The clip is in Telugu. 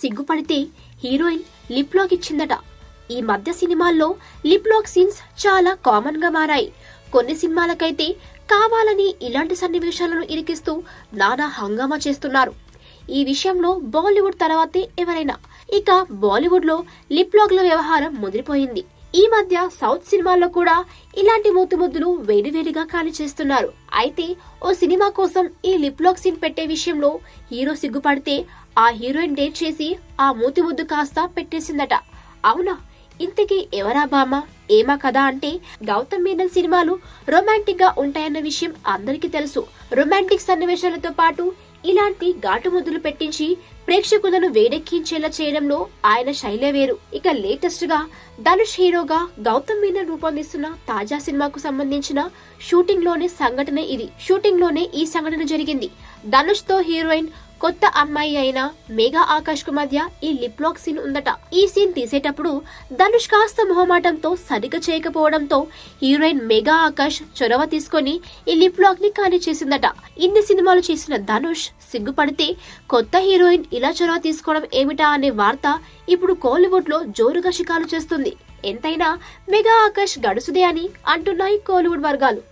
సిగ్గుపడితే హీరోయిన్ లిప్ లాక్ ఇచ్చిందట. ఈ మధ్య సినిమాల్లో లిప్ లాక్ సీన్స్ చాలా కామన్ గా మారాయి. కొన్ని సినిమాలకైతే కావాలని ఇలాంటి సన్నివేశాలను ఇరికిస్తూ నానా హంగామా చేస్తున్నారు. ఈ విషయంలో బాలీవుడ్ తర్వాతే ఎవరైనా. ఇక బాలీవుడ్ లో లిప్ లాక్ల వ్యవహారం ముదిరిపోయింది. ఈ మధ్య సౌత్ సినిమాల్లో కూడా ఇలాంటి మూతుముద్దులు వేడివేడిగా కాని చేస్తున్నారు. అయితే ఓ సినిమా కోసం ఈ లిప్ లాక్ సీన్ పెట్టే విషయంలో హీరో సిగ్గుపడితే ఆ హీరోయిన్ డేట్ చేసి ఆ మూతిముద్దు కాస్త పెట్టేసిందట. అవునా, ఇంతకీ ఎవరా బామ్మ ఏమా కదా అంటే, గౌతమ్ మీనన్ సినిమాలు రొమాంటిక్ గా ఉంటాయన్న విషయం అందరికీ తెలుసు. రొమాంటిక్ సన్నివేశాలతో పాటు ఇలాంటి ఘాటు ముద్దులు పెట్టించి ప్రేక్షకులను వేడెక్కించేలా చేయడంలో ఆయన శైలే వేరు. ఇక లేటెస్ట్ గా ధనుష్ హీరోగా గౌతమ్ మీనన్ రూపొందిస్తున్న తాజా సినిమాకు సంబంధించిన షూటింగ్ లోనే ఈ సంఘటన జరిగింది. ధనుష్ తో హీరోయిన్ కొత్త అమ్మాయి అయిన మేఘా ఆకాష్ కు మధ్య ఈ లిప్ లాక్ సీన్ ఉందట. ఈ సీన్ తీసేటప్పుడు ధనుష్ కాస్త మొహమాటంతో సరిగ్గా చేయకపోవడంతో హీరోయిన్ మేఘా ఆకాష్ చొరవ తీసుకొని ఈ లిప్ లాక్ ని ఖాళీ చేసిందట. ఇన్ని సినిమాలు చేసిన ధనుష్ సిగ్గుపడితే కొత్త హీరోయిన్ ఇలా చొరవ తీసుకోవడం ఏమిటా అనే వార్త ఇప్పుడు కోలీవుడ్ లో జోరుగా షికారు చేస్తుంది. ఎంతైనా మెగా ఆకాష్ గడుసుదే అని అంటున్నాయి కోలీవుడ్ వర్గాలు.